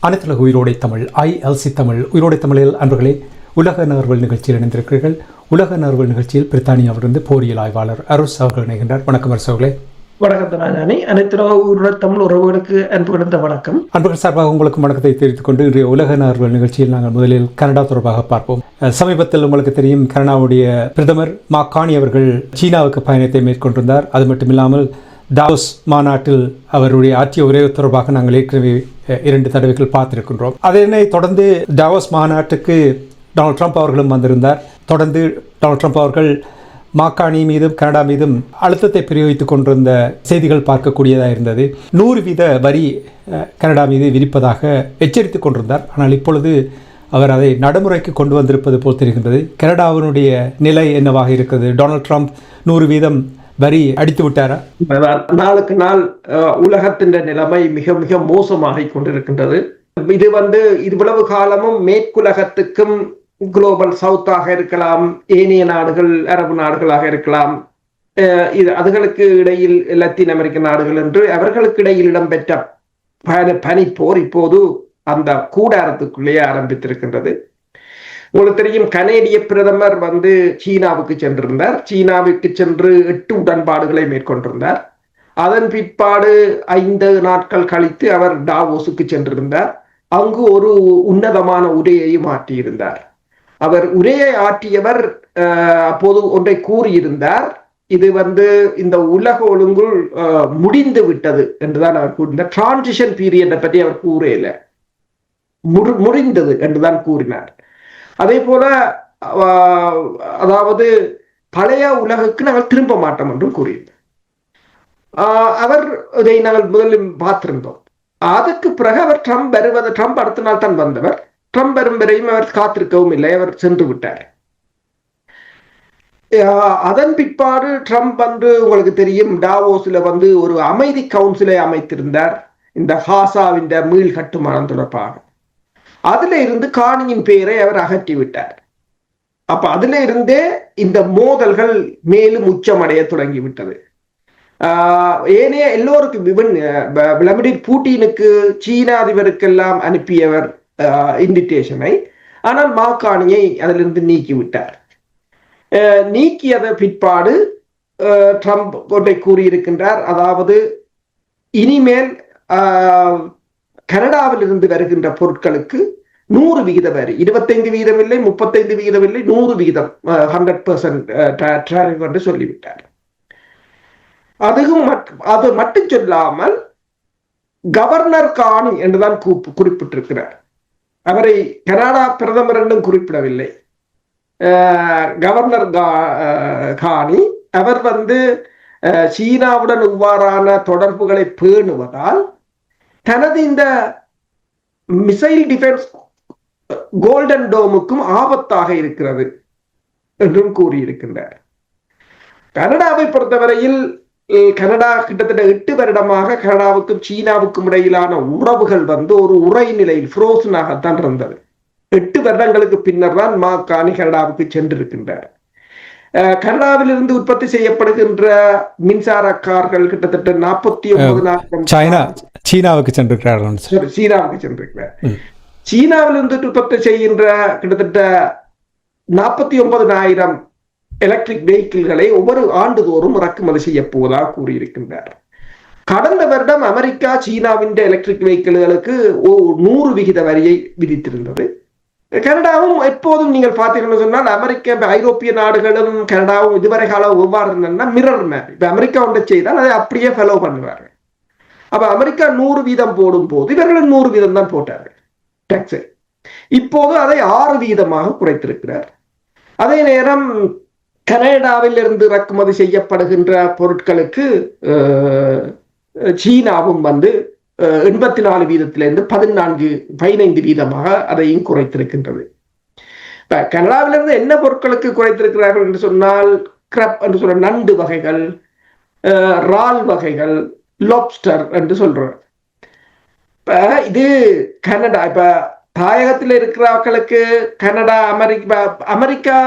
அனைத்துலக உயிரோடை தமிழ் ILC தமிழ் உயிரோடை தமிழில் அன்பர்களே, உலக நகர்வல் நிகழ்ச்சியில் இணைந்திருக்கிறீர்கள். உலக நகர்வல் நிகழ்ச்சியில் பிரித்தானியாவிலிருந்து போரியல் ஆய்வாளர் அருஸ் அவர்கள் இணைகின்றார். வணக்கம் அருஸ் அவர்களே. வணக்கம் ராஜானி. அனைத்துலக உயிரோடை தமிழ் உறவுகளுக்கு அன்பு கிடந்த வணக்கம். அன்பர்கள் சார்பாக உங்களுக்கு வணக்கத்தை தெரிவித்துக் கொண்டு இன்றைய உலக நகர்வல் நிகழ்ச்சியில் நாங்கள் முதலில் கனடா தொடர்பாக பார்ப்போம். சமீபத்தில் உங்களுக்கு தெரியும், கனடாவுடைய பிரதமர் மாக்கானி அவர்கள் சீனாவுக்கு பயணத்தை மேற்கொண்டிருந்தார். அது மட்டுமில்லாமல் டாவோஸ் மாநாட்டில் அவருடைய ஆற்றிய உரை தொடர்பாக நாங்கள் ஏற்கனவே 2 தடவைகள் பார்த்திருக்கின்றோம். அதனை தொடர்ந்து டாவோஸ் மாநாட்டுக்கு டொனால்ட் ட்ரம்ப் அவர்களும் வந்திருந்தார். தொடர்ந்து டொனால்ட் ட்ரம்ப் அவர்கள் மாக்காணி மீதும் கனடா மீதும் அழுத்தத்தை பிரயோகித்துக் கொண்டிருந்த செய்திகள் பார்க்கக்கூடியதாக இருந்தது. 100% வரி கனடா மீது விதிப்பதாக எச்சரித்துக் கொண்டிருந்தார். ஆனால் இப்பொழுது அவர் அதை நடைமுறைக்கு கொண்டு வந்திருப்பது போல் தெரிகின்றது. கனடாவினுடைய நிலை என்னவாக இருக்கிறது? டொனால்ட் ட்ரம்ப் 100% வரி அடித்து விட்டாரா? நாளுக்கு நாள் உலகத்தின் நிலைமை மிக மிக மோசமாக கொண்டிருக்கின்றது. இது இவ்வளவு காலமும் மேற்குலகத்துக்கும் குளோபல் சவுத்தாக இருக்கலாம், ஏனைய நாடுகள் அரபு நாடுகளாக இருக்கலாம், அதுகளுக்கு இடையில் லத்தீன் அமெரிக்க நாடுகள் என்று அவர்களுக்கு இடையில் இடம்பெற்ற பனிப்போர் இப்போது அந்த கூடாரத்துக்குள்ளேயே ஆரம்பித்திருக்கின்றது. உங்களுக்கு தெரியும், கனேடிய பிரதமர் சீனாவுக்கு சென்றிருந்தார். சீனாவுக்கு சென்று 8 உடன்பாடுகளை மேற்கொண்டிருந்தார். அதன் பிற்பாடு 5 நாட்கள் கழித்து அவர் டாவோஸுக்கு சென்றிருந்தார். அங்கு ஒரு உன்னதமான உரையையும் ஆற்றியிருந்தார். அவர் உரையை ஆற்றியவர் அப்போது ஒன்றை கூறியிருந்தார். இது இந்த உலக ஒழுங்குள் முடிந்து விட்டது என்றுதான் அவர் கூறினார். டிரான்சிஷன் பீரியடை பற்றி அவர் கூறல, முடிந்தது என்றுதான் கூறினார். அதே போல அதாவது பழைய உலகுக்கு நாங்கள் திரும்ப மாட்டோம் என்றும் கூறியிருந்தார். அவர் இதை நாங்கள் முதலில் பார்த்திருந்தோம். அதுக்கு பிறகு அவர் ட்ரம்ப் அடுத்த நாள் தான் வந்தவர். ட்ரம்ப் வரும் வரையும் அவர் காத்திருக்கவும் இல்லை, அவர் சென்று விட்டார். அதன் பிற்பாடு ட்ரம்ப் உங்களுக்கு தெரியும், டாவோஸ்ல ஒரு அமைதி கவுன்சிலை அமைத்திருந்தார் இந்த ஹாசாவின் மீள் கட்டுமானம் தொடர்பாக. அதுல இருந்து காணியின் பெயரை அவர் அகற்றி விட்டார். அப்ப அதுல இருந்தே இந்த மோதல்கள் மேலும் உச்சமடைய தொடங்கிவிட்டது. ஏனைய எல்லோருக்கும் விளாடிமிர் புட்டினுக்கு சீன அதிபருக்கெல்லாம் அனுப்பியவர் இன்விடேஷனை, ஆனால் மாக்காணியை அதிலிருந்து நீக்கிவிட்டார். நீக்கியத பிற்பாடு ட்ரம்ப் ஒன்றை கூறியிருக்கின்றார். அதாவது இனிமேல் கனடாவில் இருந்து வருகின்ற பொருட்களுக்கு 100% வரி, 25% இல்லை, 35% இல்லை, 100%, 100% என்று சொல்லிவிட்டார். அது மட்டும் சொல்லாமல் கவர்னர் காணி என்றுதான் குறிப்பிட்டிருக்கிறார். அவரை கனடா பிரதமர் என்றும் குறிப்பிடவில்லை. கவர்னர் காணி அவர் சீனாவுடன் இவ்வாறான தொடர்புகளை பேணுவதால் தனது இந்த மிசைல் டிஃபென்ஸ் கோல்டன் டோமுக்கும் ஆபத்தாக இருக்கிறது என்றும் கூறியிருக்கின்றார். கனடாவை பொறுத்தவரையில் கனடா கிட்டத்தட்ட 8 வருடமாக கனடாவுக்கும் சீனாவுக்கும் இடையிலான உறவுகள் ஒரு உரை நிலையில் ஃப்ரோசனாகத்தான் இருந்தது. 8 வருடங்களுக்கு பின்னர் தான் மாக்காணி கனடாவுக்கு சென்றிருக்கின்றார். கனடாவில் இருந்து உற்பத்தி செய்யப்படுகின்ற மின்சார கார்கள் கிட்டத்தட்ட 49,000 சீனாவுக்கு சென்றிருக்கிறார். சீனாவில் இருந்து உற்பத்தி செய்கின்ற கிட்டத்தட்ட 49,000 எலக்ட்ரிக் வெஹிக்கிள்களை ஒவ்வொரு ஆண்டுதோறும் இறக்குமதி செய்ய போவதாக கூறியிருக்கின்றார். கடந்த வருடம் அமெரிக்கா சீனாவின் எலக்ட்ரிக் வெஹிக்கிள்களுக்கு 100% வரியை விதித்திருந்தது. கனடாவும் எப்போதும் நீங்கள் பார்த்தீங்கன்னு சொன்னால் அமெரிக்க ஐரோப்பிய நாடுகளும் கனடாவும் இதுவரை காலம் எவ்வாறு இருந்ததுன்னா மிரர் மேப். இப்ப அமெரிக்கா ஒன்றை செய்தால் அதை அப்படியே ஃபாலோ பண்ணுவார்கள். அப்ப அமெரிக்கா 100% போடும் போது இவர்களும் 100% தான் போட்டார்கள் டாக்ஸ். இப்போது அதை 6% குறைத்திருக்கிறார். அதே நேரம் கனடாவில் இருந்து இறக்குமதி செய்யப்படுகின்ற பொருட்களுக்கு சீனாவும் 84%-இருந்து 15% அதையும் குறைத்திருக்கின்றது. இப்ப கனடாவிலிருந்து என்ன பொருட்களுக்கு குறைத்திருக்கிறார்கள் என்று சொன்னால், கிரப் என்று சொல்ற நண்டு வகைகள், ரால் வகைகள், லாப்ஸ்டர் என்று சொல்றார். இப்ப இது கனடா, இப்ப தாயகத்தில் இருக்கிறவர்களுக்கு கனடா அமெரிக்கா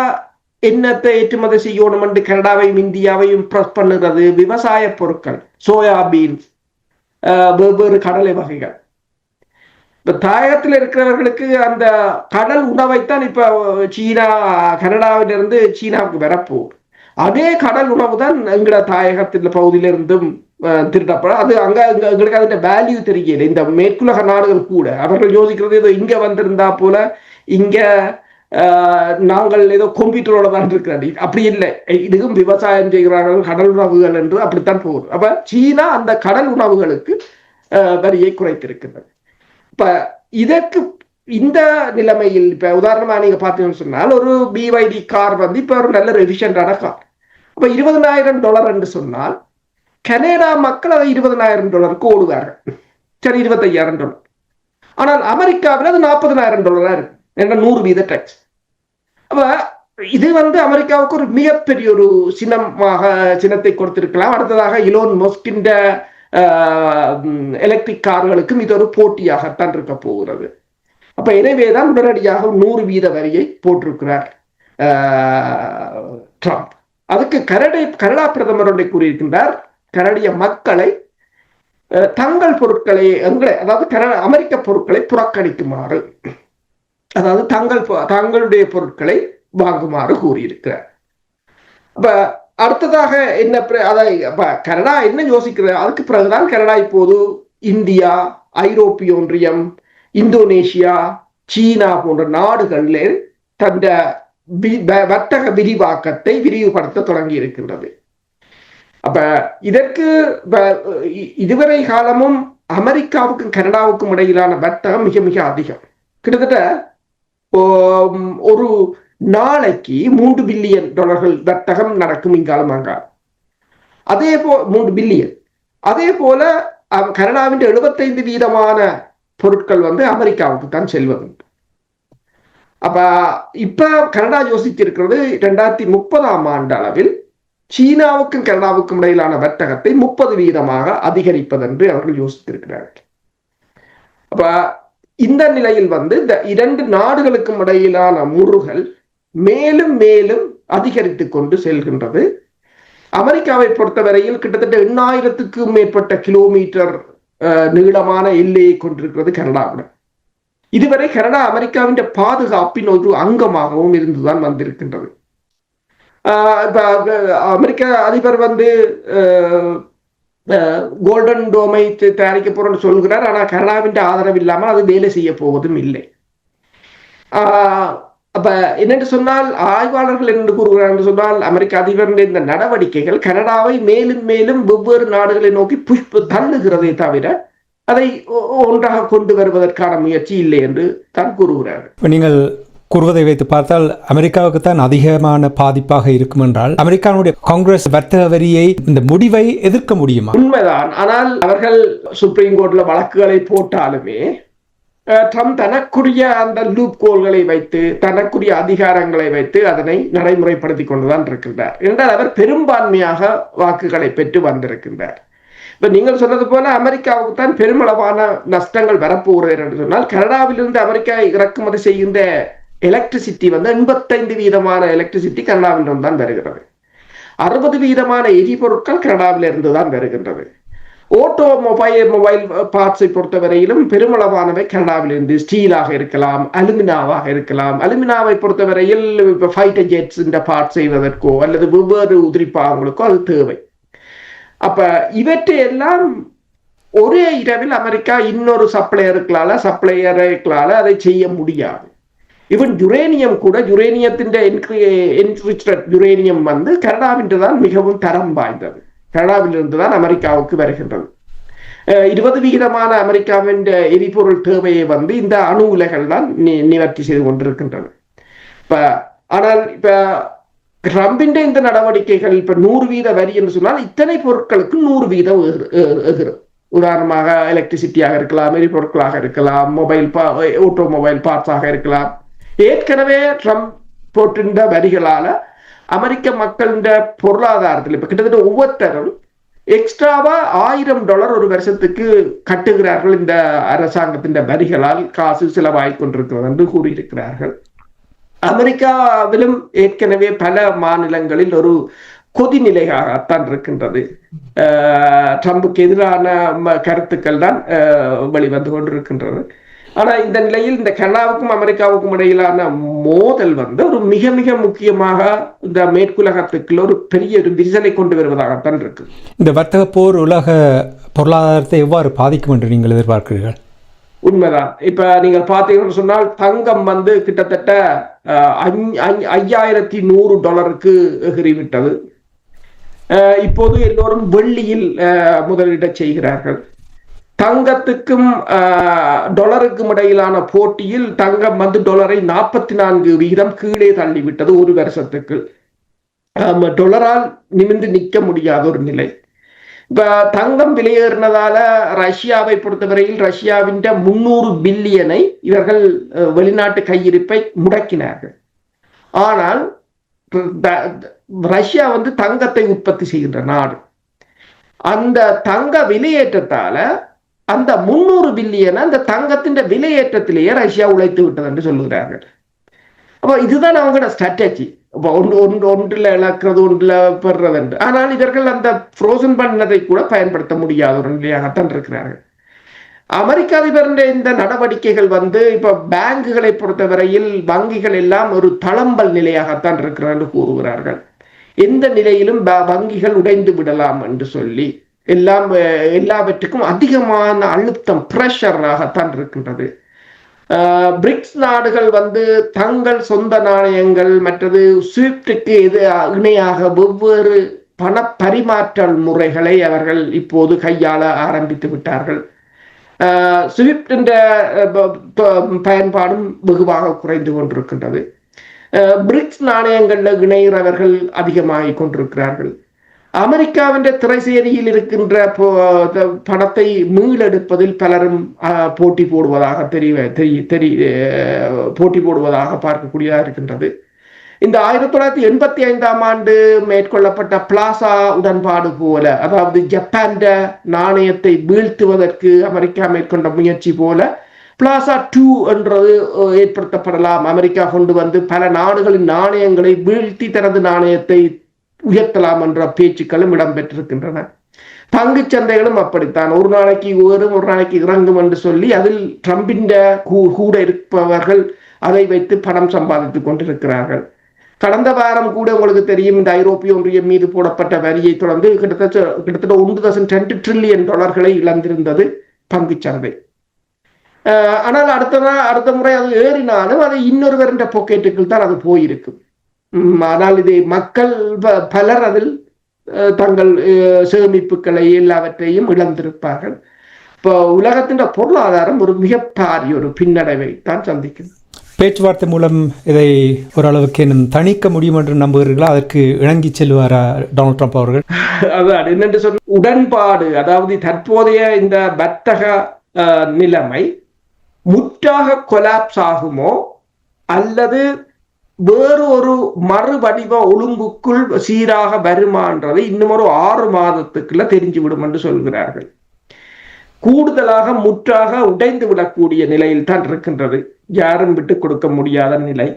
என்னத்தை ஏற்றுமதி செய்யணும் என்று கனடாவையும் இந்தியாவையும் பிரஸ் பண்ணுறது விவசாய பொருட்கள், சோயாபீன்ஸ், வெவ்வேறு கடலை வகைகள். இப்ப தாயகத்தில் இருக்கிறவர்களுக்கு அந்த கடல் உணவைத்தான் இப்ப சீனா கனடாவிலிருந்து சீனாவுக்கு வரப்போகுது. அதே கடல் உணவு தான் எங்கட தாயகத்தில் பகுதியிலிருந்தும் திருடப்படும். அது அங்க எங்களுக்கு அதோட வேல்யூ தெரியல. இந்த மேற்குலக நாடுகள் கூட அவர்கள் யோசிக்கிறது ஏதோ இங்க வந்திருந்தா போல இங்க நாங்கள் ஏதோ கம்ப்யூட்டரோட தான் இருக்கிறார். அப்படி இல்லை. இதுக்கும் விவசாயம் செய்கிறார்கள், கடல் உணவுகள் என்று அப்படித்தான் போகுது. அப்ப சீனா அந்த கடல் உணவுகளுக்கு வரியை குறைத்திருக்கிறது. இப்ப இதற்கு இந்த நிலைமையில் இப்ப உதாரணமா நீங்க பாத்தீங்கன்னு சொன்னால் ஒரு BYD கார் வந்து இப்ப ஒரு நல்ல எஃபிஷியன்டான கார். அப்ப $20,000 என்று சொன்னால் கனடா மக்கள் அதை $20,000 ஓடுவார்கள். சரி, $25,000. ஆனால் அமெரிக்காவில் அது $40,000 இருக்கு. என்ன 100% டாக்ஸ். அப்ப இது வந்து அமெரிக்காவுக்கு ஒரு மிகப்பெரிய ஒரு சின்னத்தை கொடுத்திருக்கலாம். அடுத்ததாக இலோன் மஸ்கின் எலக்ட்ரிக் கார்களுக்கும் இது ஒரு போட்டியாகத்தான் இருக்க போகிறது. அப்ப எனவேதான் உடனடியாக 100% வரியை போட்டிருக்கிறார் ட்ரம்ப். அதுக்கு கனடா பிரதமர் ஒன்றை கூறியிருக்கின்றார், கனடிய மக்களை தங்கள் பொருட்களை அதாவது அமெரிக்க பொருட்களை புறக்கணிக்குமாறு, அதாவது தங்களுடைய பொருட்களை வாங்குமாறு கூறியிருக்கிறார். அப்ப அடுத்ததாக என்ன கனடா என்ன யோசிக்கிறது? அதுக்கு பிறகுதான் கனடா இப்போது இந்தியா, ஐரோப்பிய ஒன்றியம், இந்தோனேஷியா, சீனா போன்ற நாடுகளில் தந்த வர்த்தக விரிவாக்கத்தை விரிவுபடுத்த தொடங்கி இருக்கின்றது. அப்ப இதற்கு இதுவரை காலமும் அமெரிக்காவுக்கும் கனடாவுக்கும் இடையிலான வர்த்தகம் மிக மிக அதிகம். கிட்டத்தட்ட ஒரு நாளைக்கு $3 பில்லியன் வர்த்தகம் நடக்கும் இங்காலம் அங்காலம். அதே போல் 3 பில்லியன். அதே போல கனடாவின் 75% பொருட்கள் வந்து அமெரிக்காவுக்கு தான் செல்வது. அப்ப இப்ப கனடா யோசித்திருக்கிறது 2030 அளவில் சீனாவுக்கும் கனடாவுக்கும் இடையிலான வர்த்தகத்தை 30% அதிகரிப்பது என்று அவர்கள் யோசித்திருக்கிறார்கள். அப்ப இந்த நிலையில் வந்து இந்த 2 நாடுகளுக்கும் இடையிலான முறுகல் மேலும் மேலும் அதிகரித்து கொண்டு செல்கின்றது. அமெரிக்காவை பொறுத்தவரையில் கிட்டத்தட்ட 8,000க்கும் மேற்பட்ட கிலோமீட்டர் நீளமான எல்லையை கொண்டிருக்கிறது கனடாவுடன். இதுவரை கனடா அமெரிக்காவின் பாதுகாப்பின் ஒரு அங்கமாகவும் இருந்துதான் வந்திருக்கின்றது. அமெரிக்க அதிபர் வந்து கோல்டன் டோமை தயாரிக்க போறோம்னு சொல்கிறார். ஆனா கனடாவின் ஆதரவு இல்லாமல் அது வேலை செய்ய போவதும் இல்லை. அப்ப என்னென்று சொன்னால் ஆய்வாளர்கள் என்று கூறுகிறார் என்று சொன்னால் அமெரிக்க அதிபரின் இந்த நடவடிக்கைகள் கனடாவை மேலும் மேலும் வெவ்வேறு நாடுகளை நோக்கி தள்ளுகிறதே தவிர அதை ஒன்றாக கொண்டு வருவதற்கான முயற்சி இல்லை என்று தான் கூறுகிறார். நீங்கள் கூறுவதை வைத்து பார்த்தால் அமெரிக்காவுக்கு தான் அதிகமான பாதிப்பாக இருக்கும் என்றால் அமெரிக்காவுடைய காங்கிரஸ் வர்த்தக வரியை இந்த முடிவை எதிர்க்க முடியுமா? உண்மைதான். ஆனால் அவர்கள் சுப்ரீம் கோர்ட்ல வழக்குகளை போட்டாலுமே ட்ரம்ப் தனக்குரிய அந்த லூப் கோல்களை வைத்து தனக்குரிய அதிகாரங்களை வைத்து அதனை நடைமுறைப்படுத்தி கொண்டுதான் இருக்கின்றார். என்றால் அவர் பெரும்பான்மையாக வாக்குகளை பெற்று வந்திருக்கின்றார். இப்ப நீங்கள் சொன்னது போல அமெரிக்காவுக்கு தான் பெருமளவான நஷ்டங்கள் வரப்போகிறது என்று சொன்னால் கனடாவிலிருந்து அமெரிக்கா இறக்குமதி செய்கின்ற எலக்ட்ரிசிட்டி வந்து 85% எலக்ட்ரிசிட்டி கனடாவிலிருந்து தான் வருகிறது. 60% எரிபொருட்கள் கனடாவிலிருந்து தான் வருகின்றது. மொபைல் பார்ட்ஸை பொறுத்தவரையிலும் பெருமளவானவை கனடாவிலிருந்து ஸ்டீலாக இருக்கலாம், அலுமினாவாக இருக்கலாம். அலுமினாவை பொறுத்தவரையில் இப்போ ஃபைட்டர் ஜெட்ஸ் இந்த பார்ட் செய்வதற்கோ அல்லது வெவ்வேறு உதிரிப்பாகங்களுக்கோ அது தேவை. அப்ப இவற்றையெல்லாம் ஒரே இரவில் அமெரிக்கா இன்னொரு சப்ளையர்களால அதை செய்ய முடியாது. ஈவன் யுரேனியம் கூட, யுரேனியத்தின் யுரேனியம் வந்து கனடாவின் தான் மிகவும் தரம் வாய்ந்தது. கனடாவிலிருந்து தான் அமெரிக்காவுக்கு வருகின்றது. 20% அமெரிக்காவின் எரிபொருள் தேவையை வந்து இந்த அணு உலைகள் தான் நிவர்த்தி செய்து கொண்டிருக்கின்றன. ஆனால் இப்ப ட்ரம்பின் இந்த நடவடிக்கைகள் இப்ப 100% வரி என்று சொன்னால் இத்தனை பொருட்களுக்கு 100% எகிரும். உதாரணமாக எலக்ட்ரிசிட்டியாக இருக்கலாம், எரிபொருட்களாக இருக்கலாம், ஆட்டோமொபைல் பார்ட்ஸாக இருக்கலாம். ஏற்கனவே ட்ரம்ப் போட்டிருந்த வரிகளால அமெரிக்க மக்களின் பொருளாதாரத்தில் இப்ப கிட்டத்தட்ட ஒவ்வொருத்தரும் எக்ஸ்ட்ராவா $1,000 ஒரு வருஷத்துக்கு கட்டுகிறார்கள். இந்த அரசாங்கத்தின் வரிகளால் காசு செலவாகிக் கொண்டிருக்கிறது என்று கூறியிருக்கிறார்கள். அமெரிக்காவிலும் ஏற்கனவே பல மாநிலங்களில் ஒரு கொதிநிலையாகத்தான் இருக்கின்றது. ட்ரம்புக்கு எதிரான கருத்துக்கள் தான் வெளிவந்து கொண்டிருக்கின்றது. ஆனா இந்த நிலையில் இந்த கனடாவுக்கும் அமெரிக்காவுக்கும் இடையிலான மோதல் வந்து ஒரு மிக மிக முக்கியமாக இந்த மேற்குலகத்துக்குள்ள ஒரு பெரிய ஒரு விரிசலை கொண்டு வருவதாகத்தான் இருக்கு. இந்த வர்த்தக போர் உலக பொருளாதாரத்தை எவ்வாறு பாதிக்கும் என்று நீங்கள் எதிர்பார்க்கிறீர்கள்? உண்மைதான். இப்ப நீங்கள் பார்த்தீங்கன்னு சொன்னால் தங்கம் வந்து கிட்டத்தட்ட $5100 எகிறிவிட்டது. இப்போது எல்லோரும் வெள்ளியில் முதலீடு செய்கிறார்கள். தங்கத்துக்கும் டாலருக்கும் இடையிலான போட்டியில் தங்கம் வந்து டாலரை 44% கீழே தள்ளிவிட்டது ஒரு வருஷத்துக்கு. டாலரால் நிமிர்ந்து நிற்க முடியாத ஒரு நிலை. இப்ப தங்கம் விலையேறினதால ரஷ்யாவை பொறுத்தவரையில் ரஷ்யாவின் 300 பில்லியனை இவர்கள் வெளிநாட்டு கையிருப்பை முடக்கினார்கள். ஆனால் ரஷ்யா வந்து தங்கத்தை உற்பத்தி செய்கின்ற நாடு. அந்த தங்க விலையேற்றத்தால அந்த 300 பில்லியனை அந்த தங்கத்தின் விலையேற்றத்திலேயே ரஷ்யா உழைத்து விட்டது என்று சொல்லுகிறார்கள். அப்ப இதுதான் அவங்களோட ஸ்ட்ராட்டஜி. ஒன்றுல இழக்கிறது ஒன்றுல பெறுறது என்று. ஆனால் இவர்கள் அந்த ஃப்ரோசன் பண்ணதை கூட பயன்படுத்த முடியாத ஒரு நிலையாகத்தான் இருக்கிறார்கள். அமெரிக்க அதிபருடைய இந்த நடவடிக்கைகள் வந்து இப்ப பேங்குகளை பொறுத்தவரையில் வங்கிகள் எல்லாம் ஒரு தளம்பல் நிலையாகத்தான் இருக்கிறார் என்று கூறுகிறார்கள். எந்த நிலையிலும் வங்கிகள் உடைந்து விடலாம் என்று சொல்லி எல்லாவற்றுக்கும் அதிகமான அழுத்தம் பிரஷராகத்தான் இருக்கின்றது. பிரிக்ஸ் நாடுகள் வந்து தங்கள் சொந்த நாணயங்கள் மற்றது ஸ்விஃப்டுக்கு இணையாக வெவ்வேறு பண பரிமாற்றல் முறைகளை அவர்கள் இப்போது கையாள ஆரம்பித்து விட்டார்கள். ஸ்விஃப்ட் என்ற பயன்பாடும் வெகுவாக குறைந்து கொண்டிருக்கின்றது. பிரிக்ஸ் நாணயங்கள்ல இணைகிறவர்கள் அதிகமாகிக் கொண்டிருக்கிறார்கள். அமெரிக்காவின் திரைசேரியில் இருக்கின்ற பணத்தை மீளெடுப்பதில் பலரும் போட்டி போடுவதாக போட்டி போடுவதாக பார்க்கக்கூடியதாக இருக்கின்றது. இந்த 1985ஆம் ஆண்டு மேற்கொள்ளப்பட்ட பிளாசா உடன்பாடு போல, அதாவது ஜப்பான் நாணயத்தை வீழ்த்துவதற்கு அமெரிக்கா மேற்கொண்ட முயற்சி போல பிளாசா 2 என்றது ஏற்படுத்தப்படலாம். அமெரிக்கா கொண்டு வந்து பல நாடுகளின் நாணயங்களை வீழ்த்தி தனது நாணயத்தை உயர்த்தலாம் என்ற பேச்சுக்களும் இடம்பெற்றிருக்கின்றன. பங்கு சந்தைகளும் அப்படித்தான், ஒரு நாளைக்கு ஏறும் ஒரு நாளைக்கு இறங்கும் என்று சொல்லி அதில் ட்ரம்பின் கூட இருப்பவர்கள் அதை வைத்து பணம் சம்பாதித்துக் கொண்டிருக்கிறார்கள். கடந்த வாரம் கூட உங்களுக்கு தெரியும், இந்த ஐரோப்பிய ஒன்றியம் மீது போடப்பட்ட வரியை தொடர்ந்து கிட்டத்தட்ட $1.2 trillion இழந்திருந்தது பங்கு சந்தை. ஆனால் அடுத்த முறை அது ஏறினாலும் அது இன்னொருவரின் பாக்கெட்டுக்குள் தான் அது போயிருக்கும். ஆனால் இது மக்கள் பலர் அதில் தங்கள் சேமிப்புகளை எல்லாவற்றையும் இழந்திருப்பார்கள். இப்போ உலகத்தின் பொருளாதாரம் ஒரு மிக பாரிய ஒரு பின்னடைவை தான் சந்திக்கும். பேச்சுவார்த்தை மூலம் இதை ஓரளவுக்கு தணிக்க முடியும் என்று நம்புகிறீர்களா? அதற்கு இணங்கி செல்வாரா டொனால்ட் ட்ரம்ப் அவர்கள்? அதான் என்னென்று சொன்ன உடன்பாடு, அதாவது தற்போதைய இந்த வர்த்தக நிலைமை முற்றாக கொலாப்ஸ் ஆகுமோ அல்லது வேறு ஒரு மறுவடிவ ஒழுங்குக்குள் சீராக வருமானது இன்னும் ஒரு 6 மாதத்துக்குள்ள தெரிஞ்சுவிடும் என்று சொல்கிறார்கள். கூடுதலாக முற்றாக உடைந்து விடக்கூடிய நிலையில் தான் இருக்கின்றது, யாரும் விட்டு கொடுக்க முடியாத நிலை.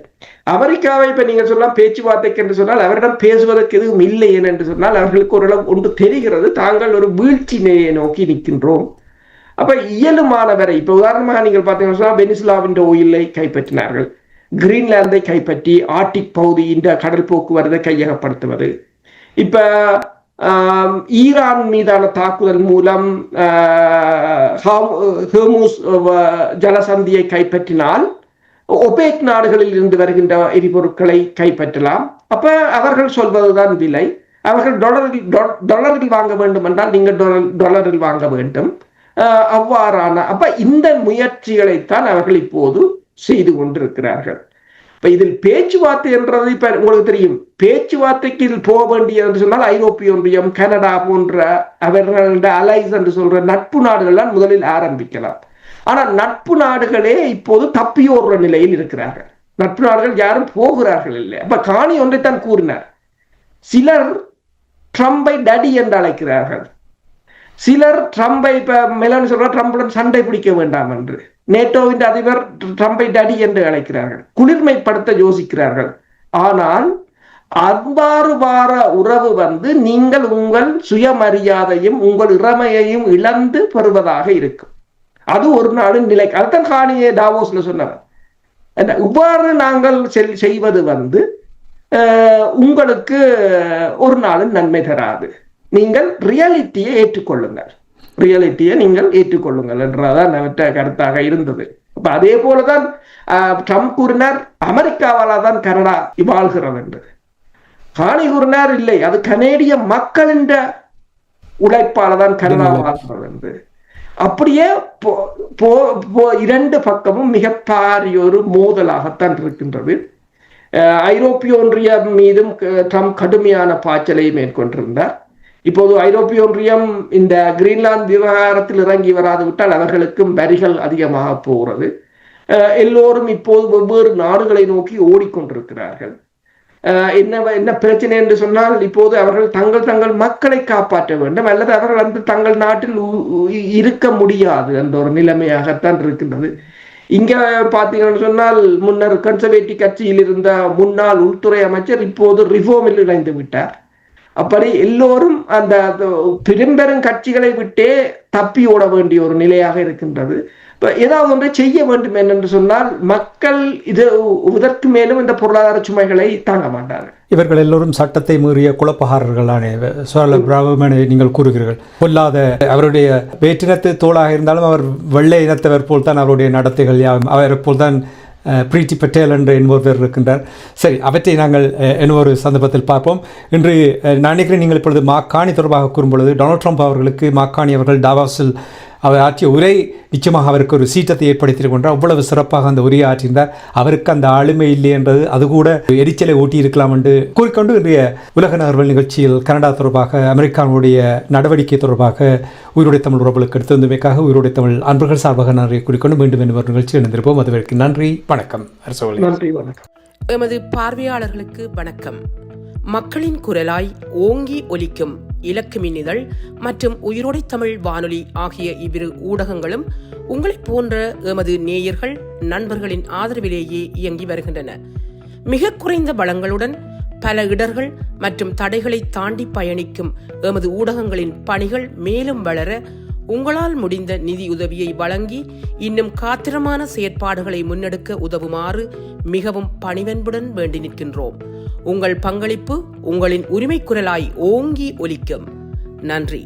அமெரிக்காவை இப்ப நீங்க சொல்லலாம் பேச்சுவார்த்தைக்கு என்று சொன்னால் அவரிடம் பேசுவதற்கு எதுவும் இல்லை என்று சொன்னால் அவர்களுக்கு ஓரளவு ஒன்று தெரிகிறது, தாங்கள் ஒரு வீழ்ச்சி நிலையை நோக்கி நிற்கின்றோம். அப்ப இயலுமானவரை இப்ப உதாரணமாக நீங்கள் பார்த்தீங்கன்னா வெனிசுலாவின் ஓயிலை கைப்பற்றினார்கள், கிரீன்லாந்தை கைப்பற்றி ஆர்டிக் பகுதியின் கடல் போக்குவரத்தை கையகப்படுத்துவது. இப்ப ஈரான் மீதான தாக்குதல் மூலம் ஹோர்முஸ் ஜலசந்தியை கைப்பற்றினால் ஒபேக் நாடுகளில் இருந்து வருகின்ற எரிபொருட்களை கைப்பற்றலாம். அப்ப அவர்கள் சொல்வதுதான் விலை. அவர்கள் டாலரில் வாங்க வேண்டும் என்றால் நீங்கள் டாலரில் வாங்க வேண்டும். அவ்வாறான அப்ப இந்த முயற்சிகளைத்தான் அவர்கள் இப்போது செய்து கொண்டிருக்கிறார்கள். இப்ப இதில் பேச்சுவார்த்தை என்றது இப்ப உங்களுக்கு தெரியும், பேச்சுவார்த்தைக்கு போக வேண்டியது என்று சொன்னால் ஐரோப்பிய ஒன்றியம், கனடா போன்ற அவர்களுடைய அலைஸ் என்று சொல்ற நட்பு நாடுகள்லாம் முதலில் ஆரம்பிக்கலாம். ஆனால் நட்பு நாடுகளே இப்போது தப்பியோடுற நிலையில் இருக்கிறார்கள். நட்பு நாடுகள் யாரும் போகிறார்கள் இல்லை. அப்ப காணி ஒன்றைத்தான் கூறினார், சிலர் ட்ரம்பை டடி என்று அழைக்கிறார்கள், சிலர் ட்ரம்பை இப்ப மெலன் சொல்ற ட்ரம்புடன் சண்டை பிடிக்க வேண்டாம் என்று, நேட்டோவின் அதிபர் ட்ரம்பை டடி என்று அழைக்கிறார்கள், குளிர்மைப்படுத்த யோசிக்கிறார்கள். ஆனால் அவ்வாறு வார உறவு நீங்கள் உங்கள் சுயமரியாதையும் உங்கள் இறமையையும் இழந்து பெறுவதாக இருக்கும். அது ஒரு நாளின் நிலை. அதுதான் காணியே டாவோஸ்ல சொன்னார். இவ்வாறு நாங்கள் செய்வது உங்களுக்கு ஒரு நாளும் நன்மை தராது. நீங்கள் ரியாலிட்டியை ஏற்றுக்கொள்ளுங்கள், என்றதான் அவற்ற கருத்தாக இருந்தது. அப்ப அதே போலதான் ட்ரம்ப் கூறினார், அமெரிக்காவால தான் கனடா வாழ்கிறது என்று. காணி கூறினார், இல்லை, அது கனேடிய மக்களின் உழைப்பால தான் கனடா வாழ்கிறது என்று. அப்படியே இரண்டு பக்கமும் மிக பாரிய ஒரு மோதலாகத்தான் இருக்கின்றது. ஐரோப்பிய ஒன்றியம் மீதும் ட்ரம்ப் கடுமையான பாய்ச்சலை மேற்கொண்டிருந்தார். இப்போது ஐரோப்பிய ஒன்றியம் இந்த கிரீன்லாந்து விவகாரத்தில் இறங்கி வராது விட்டால் அவர்களுக்கும் வரிகள் அதிகமாக போகிறது. எல்லோரும் இப்போது வெவ்வேறு நாடுகளை நோக்கி ஓடிக்கொண்டிருக்கிறார்கள். என்ன பிரச்சனை என்று சொன்னால், இப்போது அவர்கள் தங்கள் மக்களை காப்பாற்ற வேண்டும், அல்லது அவர்கள் அந்த தங்கள் நாட்டில் இருக்க முடியாது என்ற ஒரு நிலைமையாகத்தான் இருக்கின்றது. இங்க பாத்தீங்கன்னு சொன்னால், முன்னர் கன்சர்வேட்டிவ் கட்சியில் இருந்த முன்னாள் உள்துறை அமைச்சர் இப்போது ரிஃபார்மில் இணைந்து விட்டார். அப்படி எல்லோரும் அந்த பெரும்பெரும் கட்சிகளை விட்டே தப்பி ஓட வேண்டிய ஒரு நிலையாக இருக்கின்றது. ஏதாவது ஒன்றை செய்ய வேண்டும் என்று சொன்னால் மக்கள் இதற்கு மேலும் இந்த பொருளாதார சுமைகளை தாங்க மாட்டார்கள். இவர்கள் எல்லோரும் சட்டத்தை மீறிய குழப்பகாரர்களான நீங்கள் கூறுகிறீர்கள். பொல்லாத அவருடைய வேற்றினத்து தோளாக இருந்தாலும் அவர் வெள்ளை இனத்தவர் போல் தான் அவருடைய நடத்தைகள், அவர் போல் தான் பிரீத்தி பட்டேல் என்று என்பவர் இருக்கின்றார். சரி, அவற்றை நாங்கள் இன்னொரு சந்தர்ப்பத்தில் பார்ப்போம். இன்று நான் நினைக்கிறேன் நீங்கள் இப்பொழுது மாக்காணி தொடர்பாக கூறும்பொழுது, டொனால்ட் ட்ரம்ப் அவர்களுக்கு மாக்காணி அவர்கள் டாவோஸில் அவர் ஆற்றிய உரை நிச்சயமாக அவருக்கு ஒரு சீற்றத்தை ஏற்படுத்திக் கொண்டார். அவ்வளவு சிறப்பாக அந்த உரையை ஆற்றினார். அவருக்கு அந்த ஆளுமை இல்லை என்பது அது கூட எரிச்சலை ஊட்டி இருக்கலாம் என்று கூறிக்கொண்டு, இன்றைய உலக நகர்வல் நிகழ்ச்சியில் கனடா தொடர்பாக அமெரிக்காவுடைய நடவடிக்கை தொடர்பாக உயிரோடை தமிழ் உறவுகளுக்கு எடுத்து வந்தமைக்காக உயிரோடை தமிழ் அன்பர்கள் சார்பாக நன்றி கூறிக்கொண்டு மீண்டும் இன்னொரு நிகழ்ச்சி இணைந்திருப்போம். அதுவரைக்கும் நன்றி, வணக்கம். நன்றி, வணக்கம். எமது பார்வையாளர்களுக்கு வணக்கம். மக்களின் குரலாய் ஓங்கி ஒலிக்கும் இலக்கு மின்னிதழ் மற்றும் உயிரோடை தமிழ் வானொலி ஆகிய இவ்விரு ஊடகங்களும் உங்களைப் போன்ற எமது நேயர்கள் நண்பர்களின் ஆதரவிலேயே இயங்கி வருகின்றன. மிக குறைந்த பலங்களுடன் பல இடர்கள் மற்றும் தடைகளை தாண்டி பயணிக்கும் எமது ஊடகங்களின் பணிகள் மேலும் வளர உங்களால் முடிந்த நிதி உதவியை வழங்கி இன்னும் காத்திரமான செயற்பாடுகளை முன்னெடுக்க உதவுமாறு மிகவும் பணிவன்புடன் வேண்டி நிற்கின்றோம். உங்கள் பங்களிப்பு உங்களின் உரிமை குரலாய் ஓங்கி ஒலிக்கும். நன்றி.